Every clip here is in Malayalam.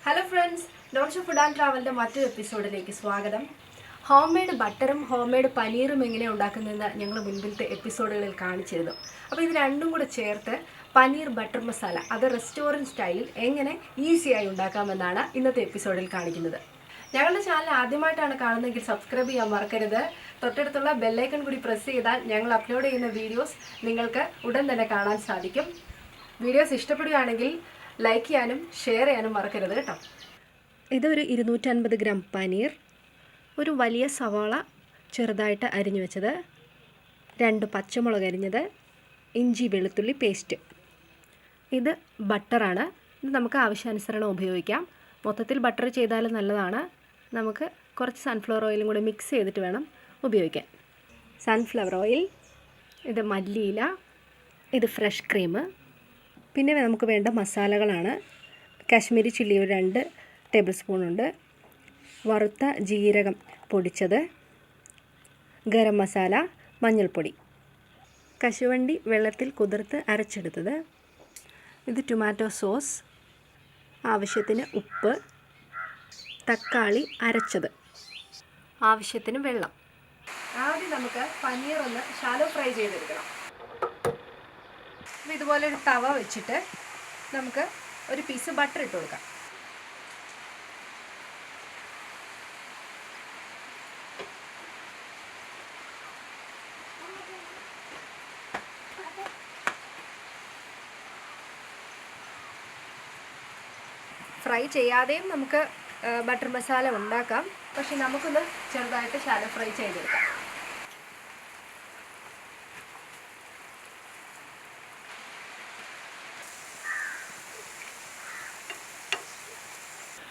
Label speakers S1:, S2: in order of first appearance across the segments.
S1: Hello friends, Notes of Food and Travel മറ്റൊരു എപ്പിസോഡിലേക്ക് സ്വാഗതം. ഹോംമെയ്ഡ് ബട്ടറും ഹോംമെയ്ഡ് പനീറും എങ്ങനെ ഉണ്ടാക്കുന്നതെന്ന് ഞങ്ങൾ മുൻപിലത്തെ എപ്പിസോഡുകളിൽ കാണിച്ചിരുന്നു. അപ്പോൾ ഇത് രണ്ടും കൂടെ ചേർത്ത് പനീർ ബട്ടർ മസാല അത് റെസ്റ്റോറൻറ്റ് സ്റ്റൈലിൽ എങ്ങനെ ഈസിയായി ഉണ്ടാക്കാമെന്നാണ് ഇന്നത്തെ എപ്പിസോഡിൽ കാണിക്കുന്നത്. ഞങ്ങളുടെ ചാനൽ ആദ്യമായിട്ടാണ് കാണുന്നതെങ്കിൽ സബ്സ്ക്രൈബ് ചെയ്യാൻ മറക്കരുത്. തൊട്ടടുത്തുള്ള ബെല്ലൈക്കൺ കൂടി പ്രസ് ചെയ്താൽ ഞങ്ങൾ അപ്ലോഡ് ചെയ്യുന്ന വീഡിയോസ് നിങ്ങൾക്ക് ഉടൻ തന്നെ കാണാൻ സാധിക്കും. വീഡിയോസ് ഇഷ്ടപ്പെടുകയാണെങ്കിൽ ലൈക്ക് ചെയ്യാനും ഷെയർ ചെയ്യാനും മറക്കരുത് കേട്ടോ. ഇതൊരു 250 ഗ്രാം പനീർ, ഒരു വലിയ സവാള ചെറുതായിട്ട് അരിഞ്ഞു വെച്ചത്, 2 പച്ചമുളക് അരിഞ്ഞത്, ഇഞ്ചി വെളുത്തുള്ളി പേസ്റ്റ്. ഇത് ബട്ടറാണ്. ഇത് നമുക്ക് ആവശ്യാനുസരണം ഉപയോഗിക്കാം. മൊത്തത്തിൽ ബട്ടർ ചെയ്താൽ നല്ലതാണ്. നമുക്ക് കുറച്ച് സൺഫ്ലവർ ഓയിലും കൂടെ മിക്സ് ചെയ്തിട്ട് വേണം ഉപയോഗിക്കാൻ. സൺഫ്ലവർ ഓയിൽ, ഇത് മല്ലിയില, ഇത് ഫ്രഷ് ക്രീം. പിന്നെ നമുക്ക് വേണ്ട മസാലകളാണ് കാശ്മീരി ചില്ലി ഒരു 2 ടേബിൾ സ്പൂൺ ഉണ്ട്, വറുത്ത ജീരകം പൊടിച്ചത്, ഗരം മസാല, മഞ്ഞൾപ്പൊടി, കശുവണ്ടി വെള്ളത്തിൽ കുതിർത്ത് അരച്ചെടുത്തത്, ഇത് ടൊമാറ്റോ സോസ്, ആവശ്യത്തിന് ഉപ്പ്, തക്കാളി അരച്ചത്, ആവശ്യത്തിന് വെള്ളം. ആദ്യം നമുക്ക് പനീർ ഒന്ന് ഷാലോ ഫ്രൈ ചെയ്തെടുക്കണം. അപ്പോൾ ഇതുപോലെ ഒരു തവ വെച്ചിട്ട് നമുക്ക് ഒരു പീസ് ബട്ടർ ഇട്ട് കൊടുക്കാം. ഫ്രൈ ചെയ്യാതെയും നമുക്ക് ബട്ടർ മസാല ഉണ്ടാക്കാം, പക്ഷെ നമുക്കൊന്ന് ചെറുതായിട്ട് ഷാലോ ഫ്രൈ ചെയ്തെടുക്കാം.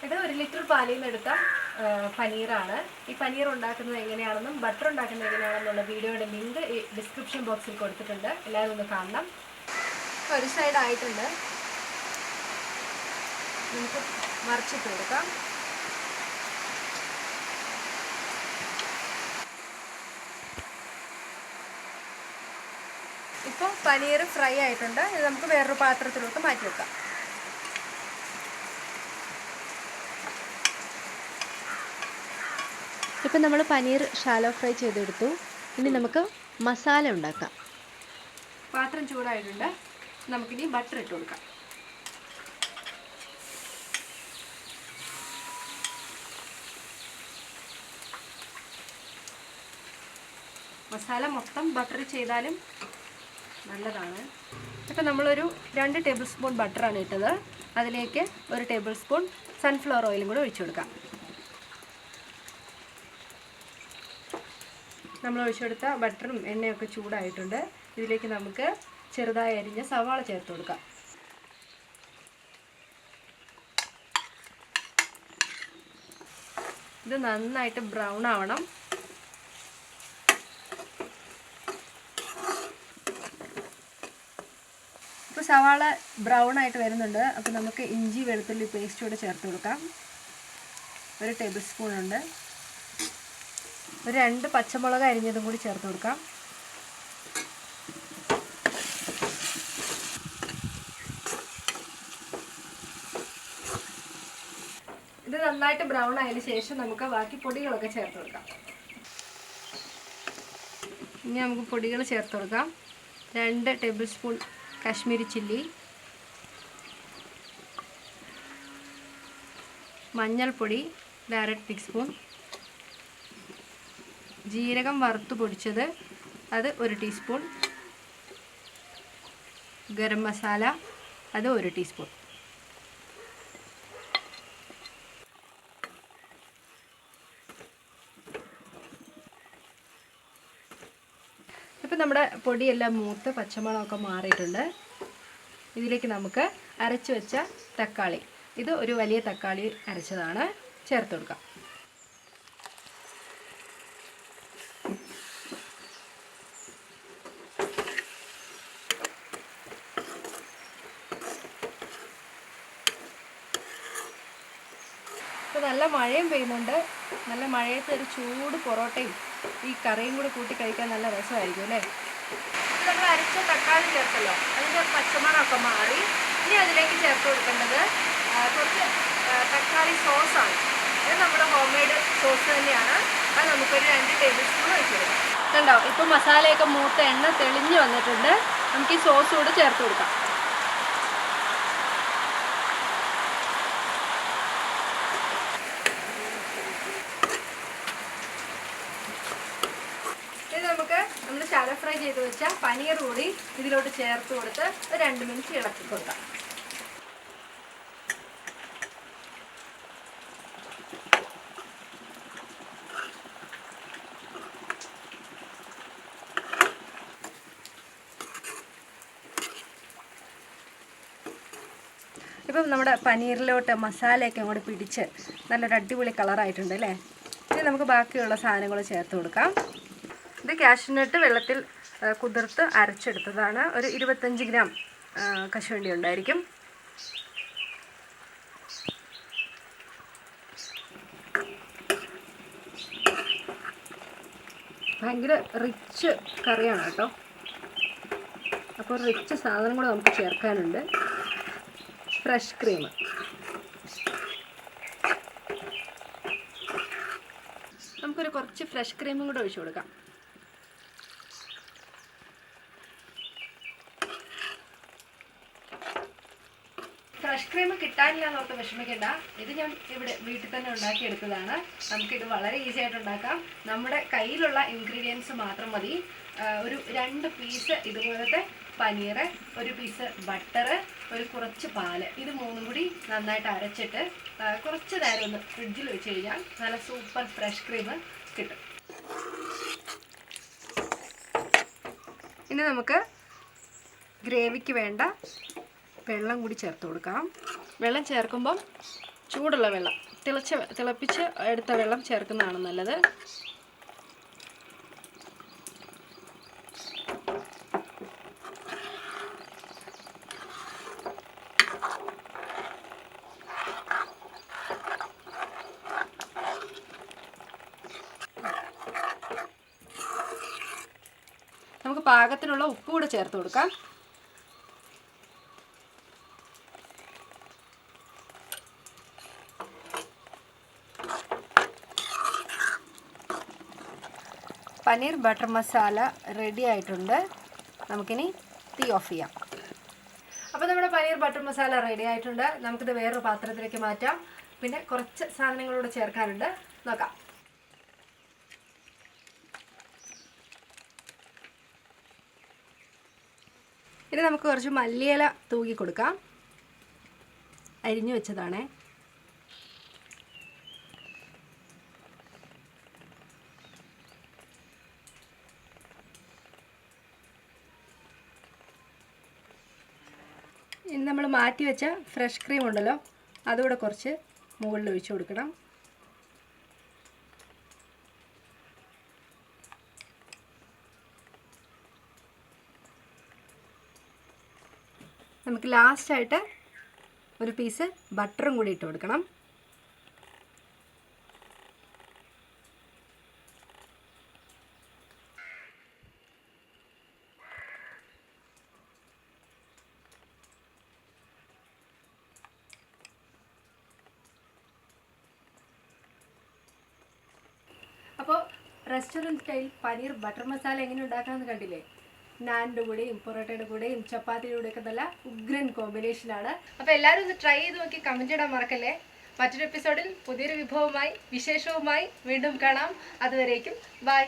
S1: ഇത് 1 ലിറ്റർ പാലിൽ നിന്ന് എടുത്ത പനീറാണ്. ഈ പനീർ ഉണ്ടാക്കുന്നത് എങ്ങനെയാണെന്നും ബട്ടർ ഉണ്ടാക്കുന്നത് എങ്ങനെയാണെന്നുള്ള വീഡിയോയുടെ ലിങ്ക് ഈ ഡിസ്ക്രിപ്ഷൻ ബോക്സിൽ കൊടുത്തിട്ടുണ്ട്. എല്ലാവരും ഒന്ന് കാണണം. ഒരു സൈഡ് ആയിട്ടുണ്ട്, നമുക്ക് മറിച്ചിട്ട് കൊടുക്കാം. ഇപ്പോൾ പനീർ ഫ്രൈ ആയിട്ടുണ്ട്. ഇത് നമുക്ക് വേറൊരു പാത്രത്തിലോട്ട് മാറ്റി വെക്കാം. ഇപ്പം നമ്മൾ പനീർ ഷാലോ ഫ്രൈ ചെയ്തെടുത്തു. ഇനി നമുക്ക് മസാല ഉണ്ടാക്കാം. പാത്രം ചൂടായിട്ടുണ്ട്, നമുക്കിനി ബട്ടർ ഇട്ട് കൊടുക്കാം. മസാല മൊത്തം ബട്ടർ ചെയ്താലും നല്ലതാണ്. ഇപ്പം നമ്മളൊരു 2 ടേബിൾ സ്പൂൺ ബട്ടറാണ് ഇട്ടത്. അതിലേക്ക് 1 ടേബിൾ സ്പൂൺ സൺഫ്ലവർ ഓയിലും കൂടെ ഒഴിച്ചു കൊടുക്കാം. നമ്മൾ ഒഴിച്ചെടുത്ത ബട്ടറും എണ്ണയൊക്കെ ചൂടായിട്ടുണ്ട്. ഇതിലേക്ക് നമുക്ക് ചെറുതായി അരിഞ്ഞ സവാള ചേർത്ത് കൊടുക്കാം. ഇത് നന്നായിട്ട് ബ്രൗൺ ആവണം. ഇപ്പോൾ സവാള ബ്രൗൺ ആയിട്ട് വരുന്നുണ്ട്. അപ്പോൾ നമുക്ക് ഇഞ്ചി വെളുത്തുള്ളി പേസ്റ്റ് കൂടെ ചേർത്ത് കൊടുക്കാം. 1 ടേബിൾ സ്പൂൺ ഉണ്ട്. ഒരു 2 പച്ചമുളക് അരിഞ്ഞതും കൂടി ചേർത്ത് കൊടുക്കാം. ഇത് നന്നായിട്ട് ബ്രൗൺ ആയതിനു ശേഷം നമുക്ക് ബാക്കി പൊടികളൊക്കെ ചേർത്ത് കൊടുക്കാം. ഇനി നമുക്ക് പൊടികൾ ചേർത്ത് കൊടുക്കാം. 2 ടേബിൾ സ്പൂൺ കാശ്മീരി ചില്ലി, മഞ്ഞൾപ്പൊടി 1/2 ടീസ്പൂൺ, ജീരകം വറുത്ത് പൊടിച്ചത് അത് 1 ടീസ്പൂൺ, ഗരം മസാല അത് 1 ടീസ്പൂൺ. ഇപ്പം നമ്മുടെ പൊടിയെല്ലാം മൂത്ത് പച്ചമണമൊക്കെ മാറിയിട്ടുണ്ട്. ഇതിലേക്ക് നമുക്ക് അരച്ച് വെച്ച തക്കാളി, ഇത് ഒരു വലിയ തക്കാളി അരച്ചതാണ്, ചേർത്ത് കൊടുക്കാം. ഇപ്പോൾ നല്ല മഴയും പെയ്യുന്നുണ്ട്. നല്ല മഴയത്ത് ഒരു ചൂട് പൊറോട്ടയും ഈ കറിയും കൂടെ കൂട്ടി കഴിക്കാൻ നല്ല രസമായിരിക്കും അല്ലേ. നമ്മൾ അരച്ച തക്കാളി ചേർത്തല്ലോ, അതിൻ്റെ പച്ചമണമൊക്കെ മാറി. ഇനി അതിലേക്ക് ചേർത്ത് കൊടുക്കേണ്ടത് കുറച്ച് തക്കാളി സോസാണ്. ഇത് നമ്മുടെ ഹോം മെയ്ഡ് സോസ് തന്നെയാണ്. അത് നമുക്കൊരു 2 ടേബിൾ സ്പൂൺ ഒഴിച്ച് കൊടുക്കാം. കണ്ടോ, ഇപ്പോൾ മസാലയൊക്കെ മൂത്ത എണ്ണ തെളിഞ്ഞ് വന്നിട്ടുണ്ട്. നമുക്ക് ഈ സോസ് കൂടെ ചേർത്ത് കൊടുക്കാം. ഇത് നമുക്ക് നമ്മൾ ശാലോ ഫ്രൈ ചെയ്ത് വെച്ച പനീർ കൂടി ഇതിലോട്ട് ചേർത്ത് കൊടുത്ത് ഒരു 2 മിനിറ്റ് ഇളക്കി കൊടുക്കാം. ഇപ്പം നമ്മുടെ പനീറിലോട്ട് മസാലയൊക്കെ അങ്ങോട്ട് പിടിച്ച് നല്ലൊരു അടിപൊളി കളറായിട്ടുണ്ട് അല്ലേ. ഇനി നമുക്ക് ബാക്കിയുള്ള സാധനങ്ങൾ ചേർത്ത് കൊടുക്കാം. ഇത് കാഷ്യൂനട്ട് വെള്ളത്തിൽ കുതിർത്ത് അരച്ചെടുത്തതാണ്. ഒരു 25 ഗ്രാം കശുവണ്ടി ഉണ്ടായിരിക്കും. ഭയങ്കര റിച്ച് കറിയാണ് കേട്ടോ. അപ്പോൾ റിച്ച് സാധനം കൂടെ നമുക്ക് ചേർക്കാനുണ്ട്. ഫ്രഷ് ക്രീം, നമുക്കൊരു കുറച്ച് ഫ്രഷ് ക്രീമും കൂടെ ഒഴിച്ചു കൊടുക്കാം. ഫ്രഷ് ക്രീം കിട്ടാനില്ല എന്നോർത്ത് വിഷമിക്കേണ്ട. ഇത് ഞാൻ ഇവിടെ വീട്ടിൽ തന്നെ ഉണ്ടാക്കിയെടുത്തതാണ്. നമുക്കിത് വളരെ ഈസി ആയിട്ട് ഉണ്ടാക്കാം. നമ്മുടെ കയ്യിലുള്ള ഇൻഗ്രീഡിയൻസ് മാത്രം മതി. ഒരു 2 പീസ് ഇതുപോലത്തെ പനീർ, 1 പീസ് ബട്ടർ, ഒരു കുറച്ച് പാല്, ഇത് 3 കൂടി നന്നായിട്ട് അരച്ചിട്ട് കുറച്ച് നേരം ഒന്ന് ഫ്രിഡ്ജിൽ വെച്ച് കഴിഞ്ഞാൽ നല്ല സൂപ്പർ ഫ്രഷ് ക്രീം കിട്ടും. ഇനി നമുക്ക് ഗ്രേവിക്ക് വേണ്ട വെള്ളം കൂടി ചേർത്ത് കൊടുക്കാം. വെള്ളം ചേർക്കുമ്പം ചൂടുള്ള വെള്ളം, തിളപ്പിച്ച് എടുത്ത വെള്ളം ചേർക്കുന്നതാണ് നല്ലത്. നമുക്ക് പാകത്തിനുള്ള ഉപ്പ് കൂടെ ചേർത്ത് കൊടുക്കാം. പനീർ ബട്ടർ മസാല റെഡി ആയിട്ടുണ്ട്. നമുക്കിനി തീ ഓഫ് ചെയ്യാം. അപ്പോൾ നമ്മുടെ പനീർ ബട്ടർ മസാല റെഡി ആയിട്ടുണ്ട്. നമുക്കിത് വേറൊരു പാത്രത്തിലേക്ക് മാറ്റാം. പിന്നെ കുറച്ച് സാധനങ്ങളൂടെ ചേർക്കാനുണ്ട്, നോക്കാം. ഇനി നമുക്ക് കുറച്ച് മല്ലിയില തൂക്കി കൊടുക്കാം. അരിഞ്ഞു വെച്ചതാണേ. ഇനി നമ്മൾ മാറ്റി വെച്ച ഫ്രഷ് ക്രീം ഉണ്ടല്ലോ, അതുകൂടെ കുറച്ച് മുകളിൽ ഒഴിച്ചു കൊടുക്കണം. നമുക്ക് ലാസ്റ്റായിട്ട് ഒരു പീസ് ബട്ടറും കൂടി ഇട്ട് കൊടുക്കണം. അപ്പോൾ restaurant style paneer butter masala എങ്ങനെ ഉണ്ടാക്കാമെന്ന് കണ്ടില്ലേ. നാനിൻ്റെ കൂടെയും പൊറോട്ടയുടെ കൂടെയും ചപ്പാത്തിയുടെ കൂടെയൊക്കെ നല്ല ഉഗ്രൻ കോമ്പിനേഷനാണ്. അപ്പോൾ എല്ലാവരും ഒന്ന് ട്രൈ ചെയ്ത് നോക്കി കമൻറ്റ് ഇടാൻ മറക്കല്ലേ. മറ്റൊരു എപ്പിസോഡിൽ പുതിയൊരു വിഭവമായി വിശേഷവുമായി വീണ്ടും കാണാം. അതുവരേക്കും ബൈ.